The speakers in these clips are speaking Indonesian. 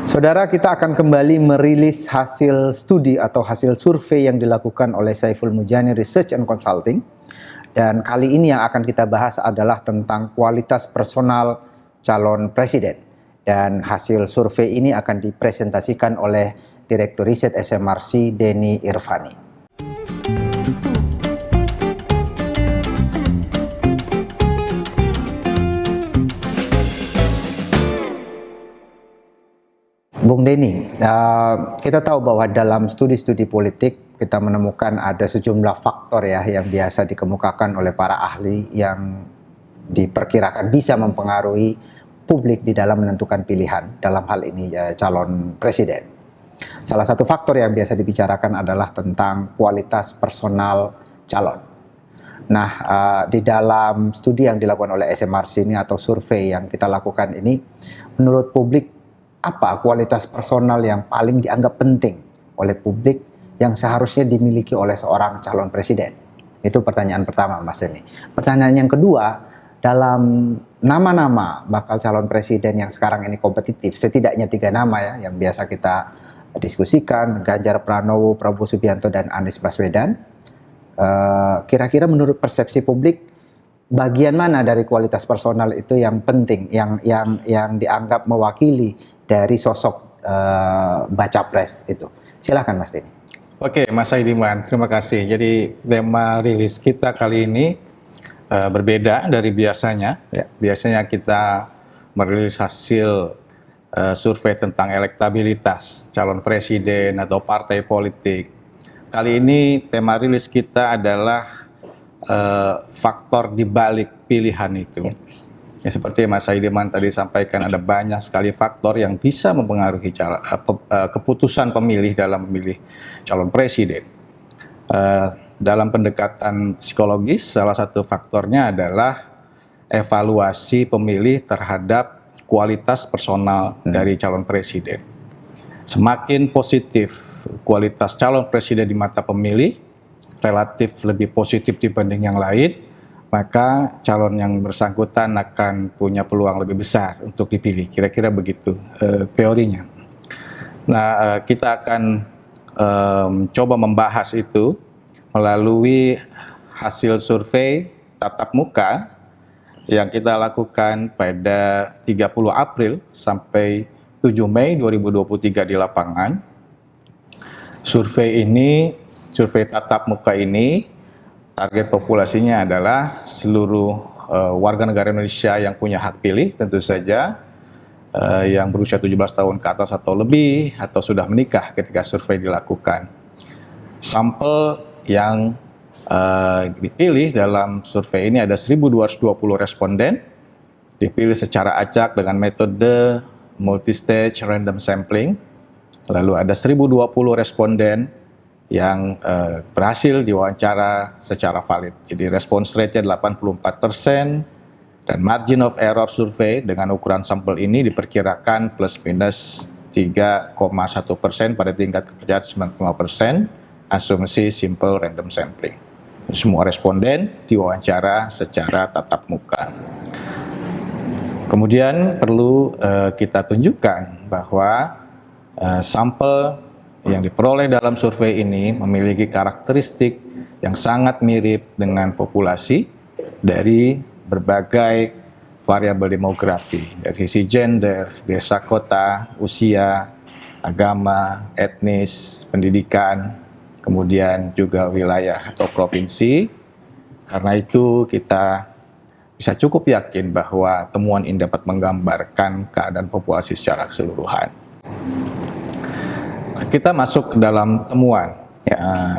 Saudara, kita akan kembali merilis hasil studi atau hasil survei yang dilakukan oleh Saiful Mujani Research and Consulting. Dan kali ini yang akan kita bahas adalah tentang kualitas personal calon presiden. Dan hasil survei ini akan dipresentasikan oleh Direktur Riset SMRC Denny Irvani. Bung Denny, kita tahu bahwa dalam studi-studi politik kita menemukan ada sejumlah faktor ya yang biasa dikemukakan oleh para ahli yang diperkirakan bisa mempengaruhi publik di dalam menentukan pilihan, dalam hal ini calon presiden. Salah satu faktor yang biasa dibicarakan adalah tentang kualitas personal calon. Nah, di dalam studi yang dilakukan oleh SMRC ini atau survei yang kita lakukan ini, menurut publik apa kualitas personal yang paling dianggap penting oleh publik yang seharusnya dimiliki oleh seorang calon presiden? Itu pertanyaan pertama, Mas Denny. Pertanyaan yang kedua, dalam nama-nama bakal calon presiden yang sekarang ini kompetitif, setidaknya 3 nama ya yang biasa kita diskusikan, Ganjar Pranowo, Prabowo Subianto, dan Anies Baswedan. Kira-kira menurut persepsi publik, bagian mana dari kualitas personal itu yang penting, yang dianggap mewakili dari sosok baca pres itu? Silakan Mas Denny. Oke, Mas Aidiman, terima kasih. Jadi tema rilis kita kali ini berbeda dari biasanya. Ya. Biasanya kita merilis hasil survei tentang elektabilitas calon presiden atau partai politik. Kali ini tema rilis kita adalah faktor di balik pilihan itu. Ya, seperti Mas Aidiman tadi sampaikan, ada banyak sekali faktor yang bisa mempengaruhi keputusan pemilih dalam memilih calon presiden. Dalam pendekatan psikologis, salah satu faktornya adalah evaluasi pemilih terhadap kualitas personal dari calon presiden. Semakin positif kualitas calon presiden di mata pemilih, relatif lebih positif dibanding yang lain, maka calon yang bersangkutan akan punya peluang lebih besar untuk dipilih. Kira-kira begitu teorinya. Nah, kita akan coba membahas itu melalui hasil survei tatap muka yang kita lakukan pada 30 April sampai 7 Mei 2023 di lapangan. Survei tatap muka ini, target populasinya adalah seluruh warga negara Indonesia yang punya hak pilih, tentu saja yang berusia 17 tahun ke atas atau lebih, atau sudah menikah ketika survei dilakukan. Sampel yang dipilih dalam survei ini ada 1.220 responden, dipilih secara acak dengan metode multi-stage random sampling. Lalu ada 1.020 responden yang berhasil diwawancara secara valid. Jadi response rate-nya 84% dan margin of error survei dengan ukuran sampel ini diperkirakan plus minus 3,1% pada tingkat kepercayaan 95%, asumsi simple random sampling. Semua responden diwawancara secara tatap muka. Kemudian perlu kita tunjukkan bahwa sampel yang diperoleh dalam survei ini memiliki karakteristik yang sangat mirip dengan populasi dari berbagai variabel demografi, dari sisi gender, desa kota, usia, agama, etnis, pendidikan, kemudian juga wilayah atau provinsi. Karena itu kita bisa cukup yakin bahwa temuan ini dapat menggambarkan keadaan populasi secara keseluruhan. Kita masuk ke dalam temuan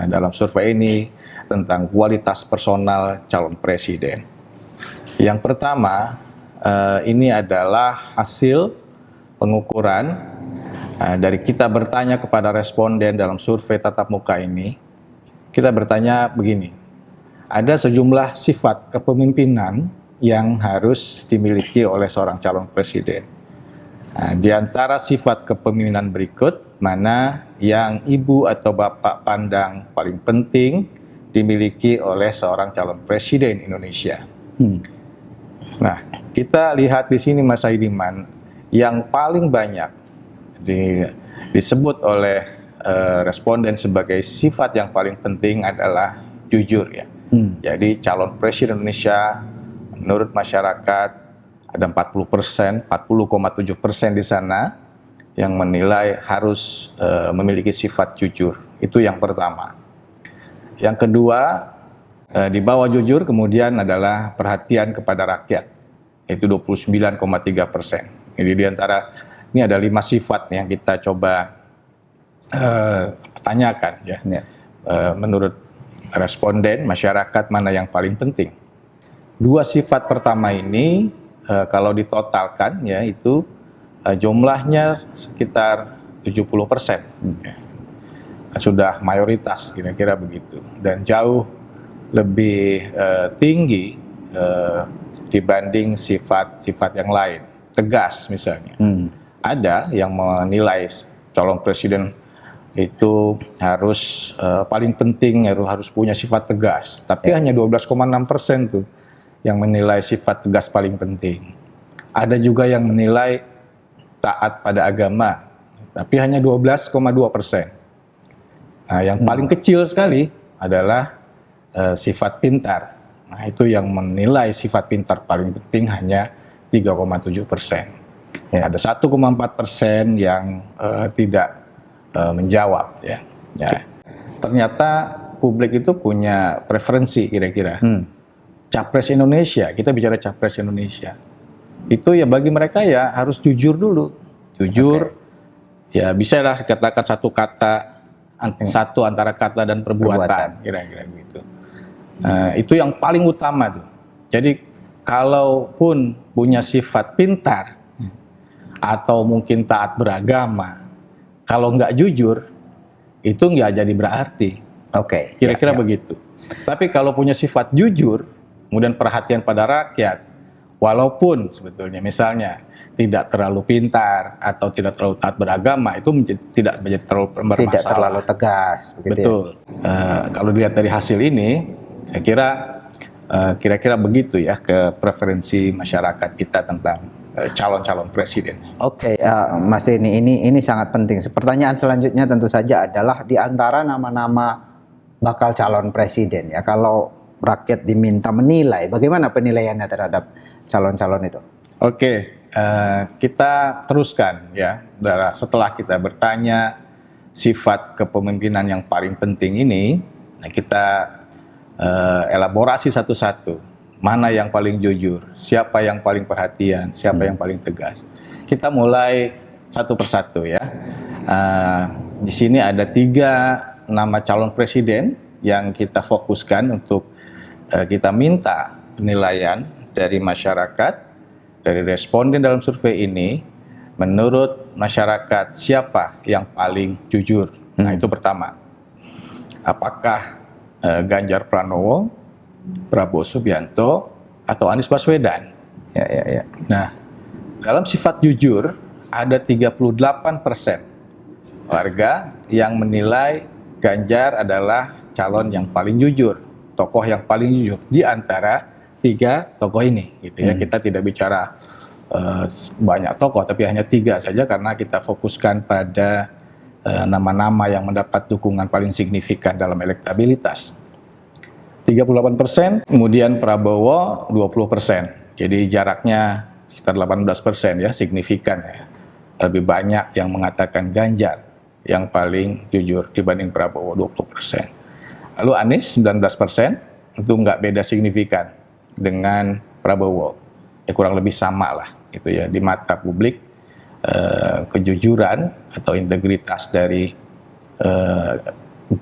dalam survei ini tentang kualitas personal calon presiden. Yang pertama, ini adalah hasil pengukuran dari kita bertanya kepada responden dalam survei tatap muka ini. Kita bertanya begini, ada sejumlah sifat kepemimpinan yang harus dimiliki oleh seorang calon presiden. Nah, di antara sifat kepemimpinan berikut, mana yang ibu atau bapak pandang paling penting dimiliki oleh seorang calon presiden Indonesia? Nah, kita lihat di sini Mas Aidiman, yang paling banyak disebut oleh responden sebagai sifat yang paling penting adalah jujur ya. Jadi calon presiden Indonesia menurut masyarakat ada 40%, 40,7% di sana yang menilai harus memiliki sifat jujur. Itu yang pertama. Yang kedua, di bawah jujur kemudian adalah perhatian kepada rakyat, yaitu 29,3%. Jadi ini ada 5 sifat yang kita coba tanyakan ya. Menurut responden masyarakat mana yang paling penting. 2 sifat pertama ini kalau ditotalkan ya itu jumlahnya sekitar 70%. Ya. Sudah mayoritas kira-kira begitu dan jauh lebih tinggi dibanding sifat-sifat yang lain. Tegas misalnya. Ada yang menilai calon presiden itu harus paling penting harus punya sifat tegas, tapi hanya 12,6% tuh yang menilai sifat tegas paling penting. Ada juga yang menilai taat pada agama, tapi hanya 12,2%. Nah, yang paling kecil sekali adalah sifat pintar. Nah, itu yang menilai sifat pintar paling penting hanya 3,7%. Ada 1,4% yang tidak menjawab ya. Ternyata publik itu punya preferensi kira-kira. Capres Indonesia, kita bicara Capres Indonesia. Itu ya bagi mereka ya harus jujur dulu. Jujur, ya bisa lah dikatakan satu kata, satu antara kata dan perbuatan. Kira-kira gitu. Itu yang paling utama tuh. Jadi kalaupun punya sifat pintar atau mungkin taat beragama, kalau nggak jujur itu nggak jadi berarti. Kira-kira begitu. Tapi kalau punya sifat jujur, kemudian perhatian pada rakyat, walaupun sebetulnya misalnya tidak terlalu pintar atau tidak terlalu taat beragama, itu tidak menjadi terlalu bermasalah. Tidak terlalu tegas. Betul. Kalau dilihat dari hasil ini, saya kira kira-kira begitu ya ke preferensi masyarakat kita tentang calon-calon presiden. Mas Denny, ini sangat penting. Pertanyaan selanjutnya tentu saja adalah di antara nama-nama bakal calon presiden ya, kalau rakyat diminta menilai, bagaimana penilaiannya terhadap calon-calon itu? Kita teruskan ya. Setelah kita bertanya sifat kepemimpinan yang paling penting ini, kita elaborasi satu-satu. Mana yang paling jujur, siapa yang paling perhatian, siapa yang paling tegas. Kita mulai satu persatu ya. Di sini ada 3 nama calon presiden yang kita fokuskan untuk kita minta penilaian dari masyarakat, dari responden dalam survei ini. Menurut masyarakat siapa yang paling jujur? Nah itu pertama. Apakah Ganjar Pranowo, Prabowo Subianto, atau Anies Baswedan? Nah, dalam sifat jujur ada 38% warga yang menilai Ganjar adalah calon yang paling jujur, tokoh yang paling jujur di antara 3 tokoh ini, gitu ya. Kita tidak bicara banyak tokoh, tapi hanya 3 saja karena kita fokuskan pada nama-nama yang mendapat dukungan paling signifikan dalam elektabilitas. 38%, kemudian Prabowo 20%. Jadi jaraknya sekitar 18% ya, signifikan ya. Lebih banyak yang mengatakan Ganjar yang paling jujur dibanding Prabowo 20%. Lalu Anies 19%, itu nggak beda signifikan dengan Prabowo. Ya kurang lebih sama lah gitu ya di mata publik. Kejujuran atau integritas dari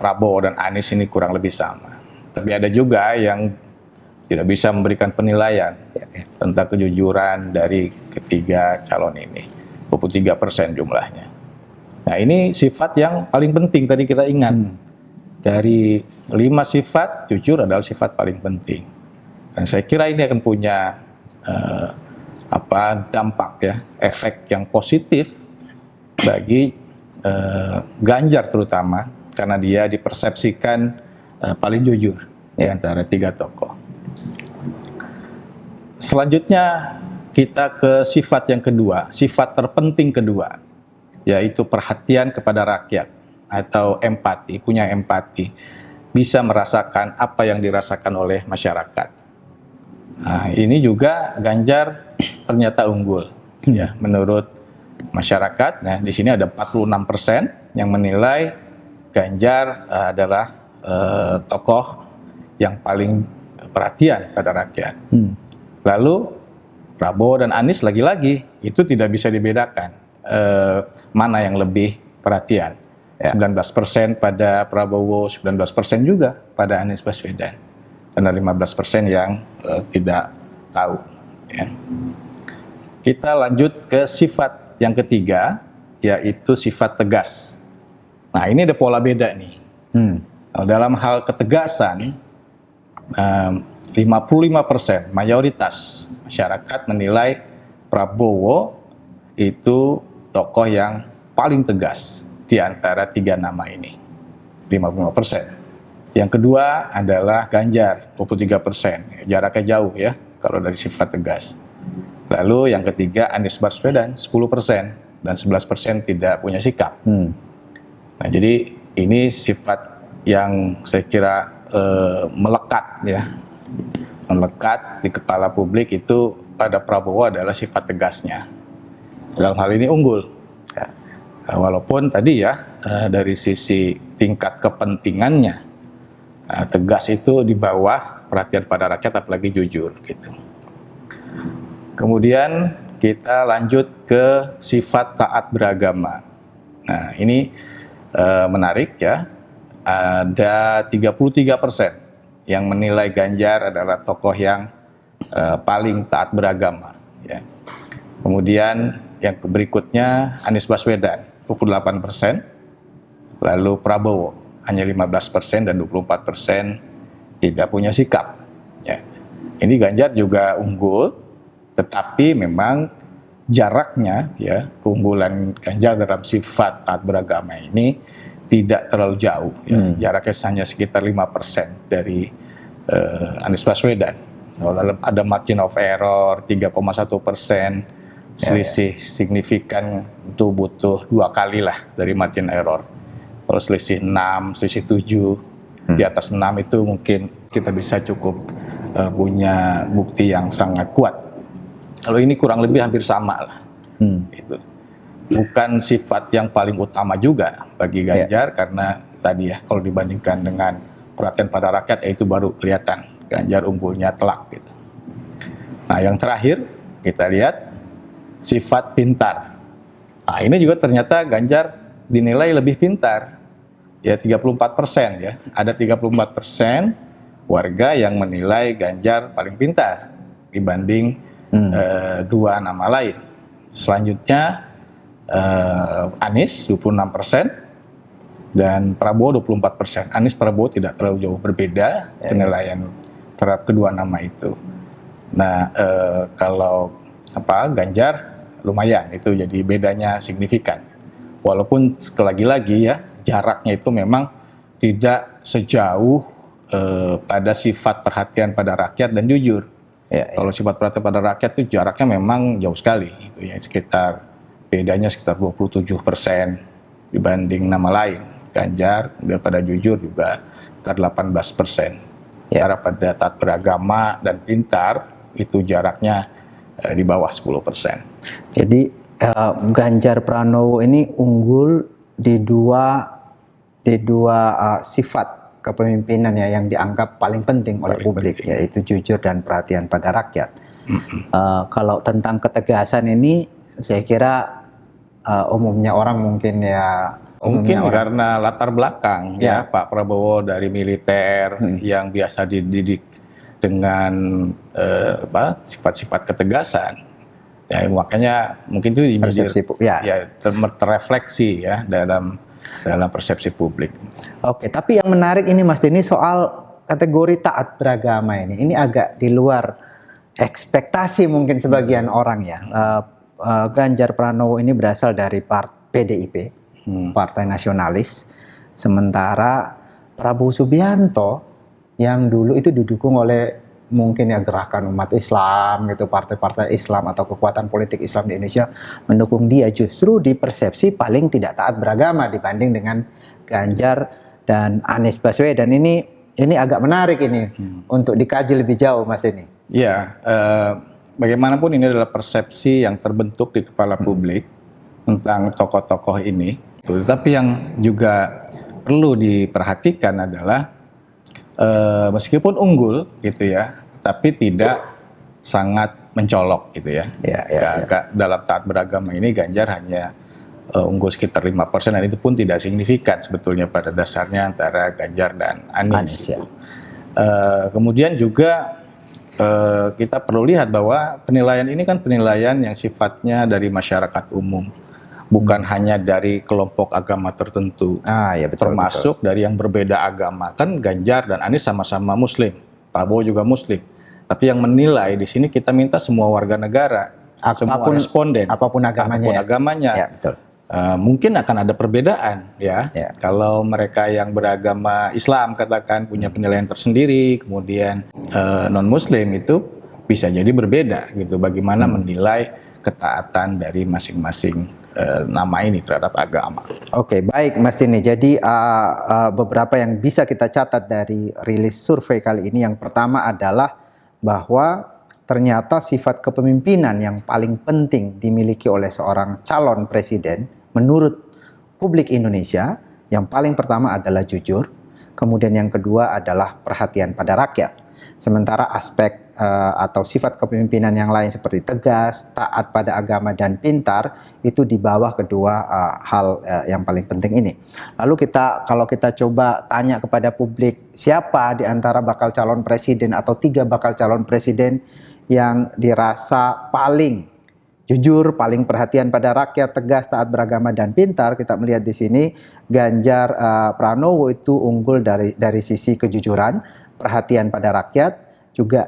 Prabowo dan Anies ini kurang lebih sama. Tapi ada juga yang tidak bisa memberikan penilaian tentang kejujuran dari ketiga calon ini. 23% jumlahnya. Nah ini sifat yang paling penting tadi kita ingat. Dari 5 sifat, jujur adalah sifat paling penting. Dan saya kira ini akan punya dampak ya, efek yang positif bagi Ganjar terutama, karena dia dipersepsikan paling jujur di antara 3 tokoh. Selanjutnya kita ke sifat yang kedua, sifat terpenting kedua. yaitu perhatian kepada rakyat atau empati, punya empati, bisa merasakan apa yang dirasakan oleh masyarakat. Nah, ini juga Ganjar ternyata unggul ya menurut masyarakat. Nah, di sini ada 46% yang menilai Ganjar adalah tokoh yang paling perhatian pada rakyat. Lalu Prabowo dan Anies lagi-lagi itu tidak bisa dibedakan mana yang lebih perhatian. 19% pada Prabowo, 19% juga pada Anies Baswedan, dan 15% yang tidak tahu. Ya. Kita lanjut ke sifat yang ketiga, yaitu sifat tegas. Nah, ini ada pola beda nih. Dalam hal ketegasan, 55% mayoritas masyarakat menilai Prabowo itu tokoh yang paling tegas di antara tiga nama ini, 55%. Yang kedua adalah Ganjar, 23%. Jaraknya jauh ya kalau dari sifat tegas. Lalu yang ketiga Anies Baswedan, 10%, dan 11% tidak punya sikap. Nah, jadi ini sifat yang saya kira melekat ya, melekat di kepala publik itu pada Prabowo adalah sifat tegasnya. Dalam hal ini unggul. Walaupun tadi ya dari sisi tingkat kepentingannya tegas itu di bawah perhatian pada rakyat, apalagi jujur gitu. Kemudian kita lanjut ke sifat taat beragama. Nah, ini menarik ya. Ada 33% yang menilai Ganjar adalah tokoh yang paling taat beragama. Ya. Kemudian yang berikutnya Anies Baswedan, 28%. Lalu Prabowo hanya 15% dan 24% tidak punya sikap. Ya. Ini Ganjar juga unggul. Tetapi memang jaraknya ya, keunggulan Ganjar dalam sifat taat beragama ini tidak terlalu jauh ya. Jaraknya hanya sekitar 5% dari Anies Baswedan. Lalu ada margin of error 3,1%, selisih signifikan itu butuh 2 kali lah dari margin error. Kalau selisih 6, selisih 7, di atas 6 itu mungkin kita bisa cukup punya bukti yang sangat kuat. Kalau ini kurang lebih hampir sama lah. Gitu. Bukan sifat yang paling utama juga bagi Ganjar karena tadi ya kalau dibandingkan dengan perhatian pada rakyat itu baru kelihatan Ganjar unggulnya telak gitu. Nah, yang terakhir kita lihat sifat pintar. Nah, ini juga ternyata Ganjar dinilai lebih pintar. Ya 34% ya. Ada 34% warga yang menilai Ganjar paling pintar dibanding dua nama lain. Selanjutnya Anies 26% dan Prabowo 24%. Anies Prabowo tidak terlalu jauh berbeda penilaian terhadap kedua nama itu. Nah, kalau Ganjar lumayan itu jadi bedanya signifikan. Walaupun lagi-lagi ya jaraknya itu memang tidak sejauh pada sifat perhatian pada rakyat dan jujur. Kalau sifat perhatian pada rakyat itu jaraknya memang jauh sekali, gitu ya, bedanya sekitar 27% dibanding nama lain. Ganjar, kemudian pada jujur juga sekitar 18%. Cara pada taat beragama dan pintar itu jaraknya di bawah 10%. Jadi Ganjar Pranowo ini unggul di dua sifat kepemimpinan ya yang dianggap paling penting oleh publik, yaitu jujur dan perhatian pada rakyat. Kalau tentang ketegasan ini, saya kira umumnya orang mungkin karena latar belakang ya Pak Prabowo dari militer yang biasa dididik dengan sifat-sifat ketegasan. Ya, makanya mungkin itu terrefleksi ya dalam persepsi publik. Oke, tapi yang menarik ini Mas Denny soal kategori taat beragama ini. Ini agak di luar ekspektasi mungkin sebagian orang ya. Ganjar Pranowo ini berasal dari PDIP, Partai Nasionalis. Sementara Prabowo Subianto yang dulu itu didukung oleh mungkin ya gerakan umat Islam gitu, partai-partai Islam atau kekuatan politik Islam di Indonesia mendukung dia, justru dipersepsi paling tidak taat beragama dibanding dengan Ganjar dan Anies Baswedan. Ini agak menarik ini untuk dikaji lebih jauh, Mas ini. Ya, bagaimanapun ini adalah persepsi yang terbentuk di kepala publik tentang tokoh-tokoh ini. Tapi yang juga perlu diperhatikan adalah meskipun unggul gitu ya, tapi tidak sangat mencolok gitu ya. Dalam taat beragama ini Ganjar hanya unggul sekitar 5% dan itu pun tidak signifikan sebetulnya pada dasarnya antara Ganjar dan Anies. Ya. Kemudian juga kita perlu lihat bahwa penilaian ini kan penilaian yang sifatnya dari masyarakat umum, bukan hanya dari kelompok agama tertentu. Ya, betul, termasuk dari yang berbeda agama. Kan Ganjar dan Anies sama-sama Muslim, Prabowo juga Muslim. Tapi yang menilai di sini kita minta semua warga negara, semua responden, apapun agamanya. Ya, betul. Mungkin akan ada perbedaan ya. Kalau mereka yang beragama Islam katakan punya penilaian tersendiri, kemudian non-Muslim itu bisa jadi berbeda gitu. Bagaimana menilai ketaatan dari masing-masing nama ini terhadap agama. Oke, baik Mas Tini. Jadi beberapa yang bisa kita catat dari rilis survei kali ini, yang pertama adalah bahwa ternyata sifat kepemimpinan yang paling penting dimiliki oleh seorang calon presiden menurut publik Indonesia, yang paling pertama adalah jujur, kemudian yang kedua adalah perhatian pada rakyat. Sementara aspek atau sifat kepemimpinan yang lain seperti tegas, taat pada agama, dan pintar itu di bawah kedua hal yang paling penting ini. Lalu kalau kita coba tanya kepada publik, siapa di antara bakal calon presiden atau 3 bakal calon presiden yang dirasa paling jujur, paling perhatian pada rakyat, tegas, taat beragama, dan pintar, kita melihat di sini Ganjar Pranowo itu unggul dari sisi kejujuran, perhatian pada rakyat, juga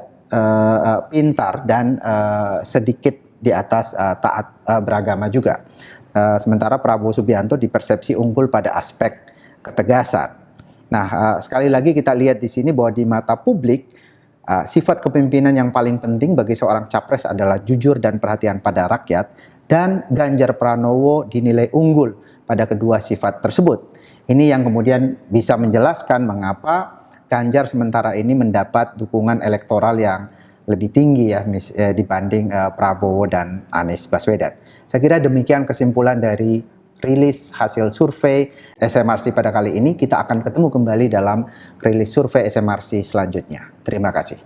pintar, dan sedikit di atas taat beragama juga. Sementara Prabowo Subianto dipersepsi unggul pada aspek ketegasan. Nah, sekali lagi kita lihat di sini bahwa di mata publik sifat kepemimpinan yang paling penting bagi seorang capres adalah jujur dan perhatian pada rakyat, dan Ganjar Pranowo dinilai unggul pada kedua sifat tersebut. Ini yang kemudian bisa menjelaskan mengapa Ganjar sementara ini mendapat dukungan elektoral yang lebih tinggi ya dibanding Prabowo dan Anies Baswedan. Saya kira demikian kesimpulan dari rilis hasil survei SMRC pada kali ini. Kita akan ketemu kembali dalam rilis survei SMRC selanjutnya. Terima kasih.